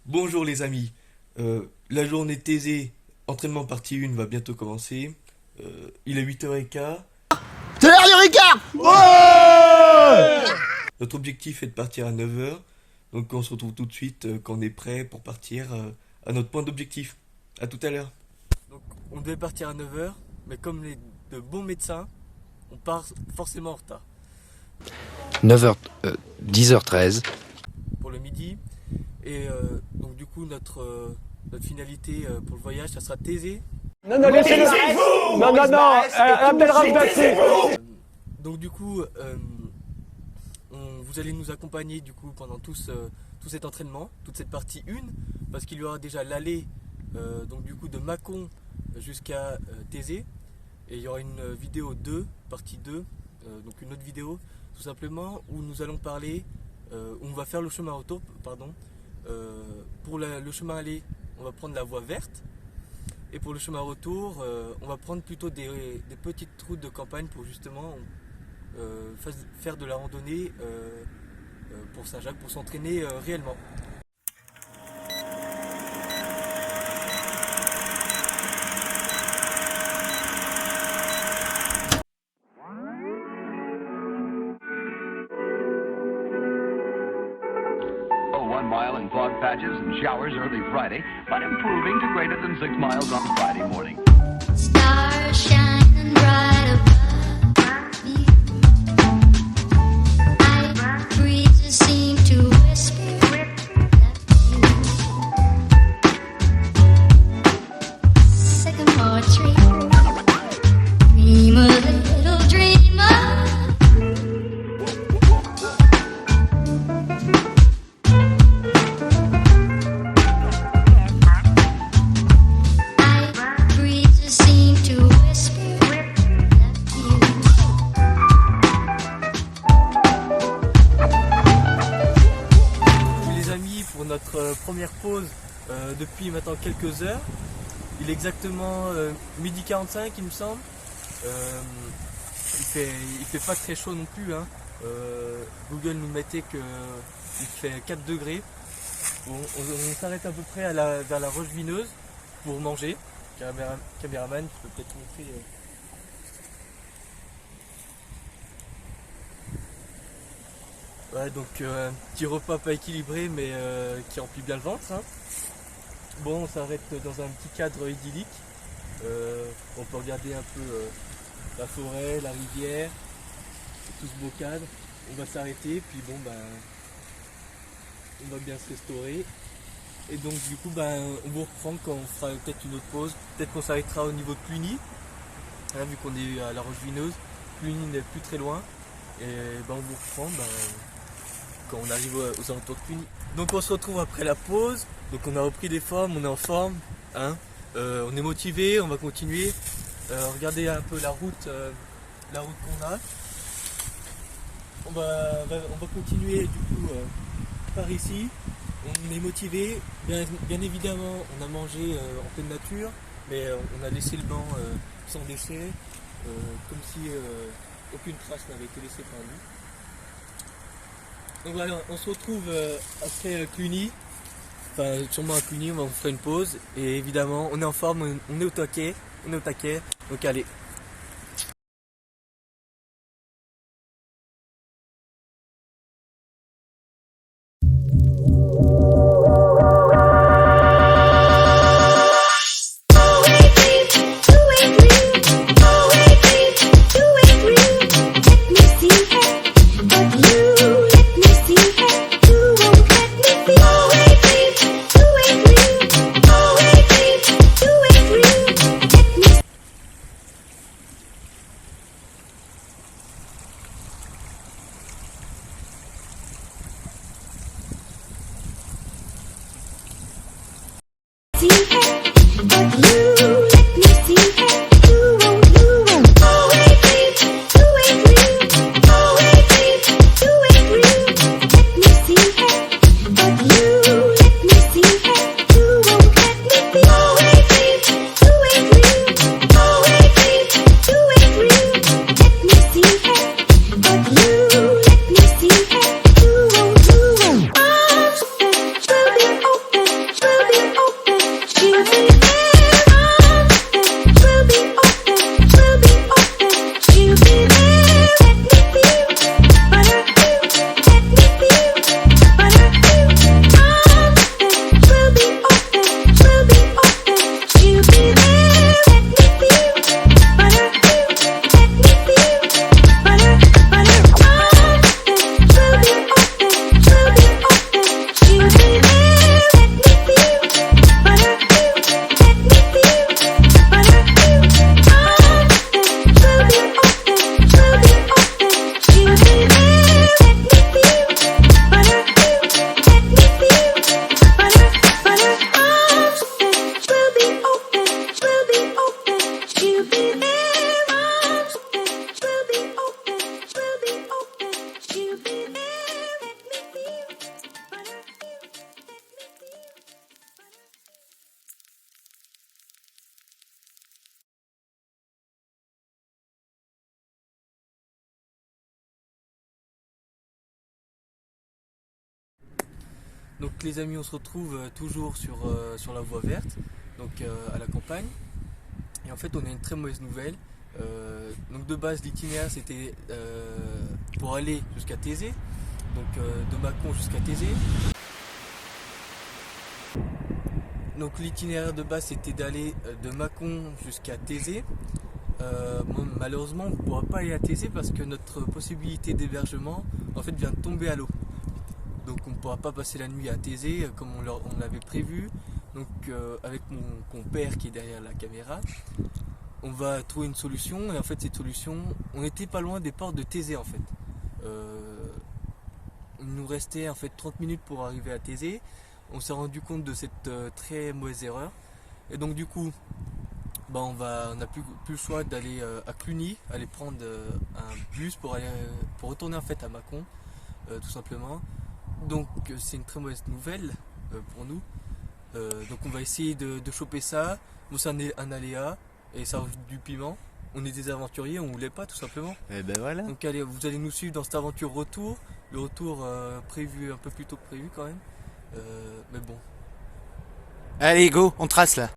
Bonjour les amis. La journée Thésée, entraînement partie 1 va bientôt commencer. Il est 8h15. C'est l'heure du Ricard. Ouais. Notre objectif est de partir à 9h. Donc on se retrouve tout de suite quand on est prêt pour partir à notre point d'objectif. A tout à l'heure. Donc on devait partir à 9h, mais comme de bons médecins, on part forcément en retard. 9h, 10h13. Pour le midi. Et donc du coup notre finalité pour le voyage, ça sera Thésée. Non, laissez-le. Non, Abdelrahman Bassi. Donc du coup, vous allez nous accompagner du coup pendant tout cet entraînement, toute cette partie 1, parce qu'il y aura déjà l'aller donc du coup de Mâcon jusqu'à Thésée, et il y aura une vidéo 2, partie 2, donc une autre vidéo tout simplement où nous allons parler, où on va faire le chemin retour, pardon. Pour le chemin aller, on va prendre la voie verte. Et pour le chemin retour, on va prendre plutôt des petites routes de campagne pour justement faire de la randonnée pour Saint-Jacques, pour s'entraîner réellement. One mile in fog patches and showers early Friday, but improving to greater than 6 miles on Friday morning. Stars shining bright above you. Night breezes seem to whisper sycamore tree. Dream a little dreamer. Notre première pause depuis maintenant quelques heures. Il est exactement midi 45 il me semble. Il fait pas très chaud non plus, hein. Google nous mettait qu'il fait 4 degrés. Bon, on s'arrête à peu près vers la Roche Vineuse pour manger. Caméraman, tu peux peut-être montrer. Ouais, donc un petit repas pas équilibré mais qui remplit bien le ventre, hein. Bon, on s'arrête dans un petit cadre idyllique. On peut regarder un peu la forêt, la rivière, tout ce beau cadre. On va s'arrêter, puis bon on va bien se restaurer. Et donc du coup on vous reprend quand on fera peut-être une autre pause. Peut-être qu'on s'arrêtera au niveau de Cluny, hein, vu qu'on est à la Roche Vineuse. Cluny n'est plus très loin. Et on vous reprend quand on arrive aux alentours de Cluny. Donc on se retrouve après la pause. Donc on a repris des formes, on est en forme, hein. On est motivé, on va continuer. Regardez un peu la route qu'on a. On va continuer du coup par ici. On est motivé. Bien évidemment, on a mangé en pleine nature, mais on a laissé le banc sans déchets, comme si aucune trace n'avait été laissée par nous. Donc voilà, on se retrouve après Cluny, enfin sûrement à Cluny, on fera une pause et évidemment on est en forme, on est au taquet, donc allez. Donc les amis, on se retrouve toujours sur la voie verte, donc à la campagne. Et en fait, on a une très mauvaise nouvelle. Donc de base, l'itinéraire c'était pour aller jusqu'à Thésée, donc de Mâcon jusqu'à Thésée. Donc l'itinéraire de base c'était d'aller de Mâcon jusqu'à Thésée. Malheureusement, on ne pourra pas aller à Thésée parce que notre possibilité d'hébergement en fait vient de tomber à l'eau. Donc on ne pourra pas passer la nuit à Thésée comme on l'avait prévu. Donc avec mon compère qui est derrière la caméra, on va trouver une solution. Et en fait cette solution, on n'était pas loin des portes de Thésée en fait. Il nous restait en fait 30 minutes pour arriver à Thésée. On s'est rendu compte de cette très mauvaise erreur. Et donc du coup, on n'a plus le choix d'aller à Cluny, aller prendre un bus pour retourner en fait à Mâcon, tout simplement. Donc c'est une très mauvaise nouvelle pour nous. Donc on va essayer de choper ça. Bon, c'est un aléa et ça rajoute du piment. On est des aventuriers, on voulait pas tout simplement. Et ben voilà. Donc allez, vous allez nous suivre dans cette aventure retour. Le retour prévu un peu plus tôt que prévu quand même. Mais bon. Allez, go, on trace là.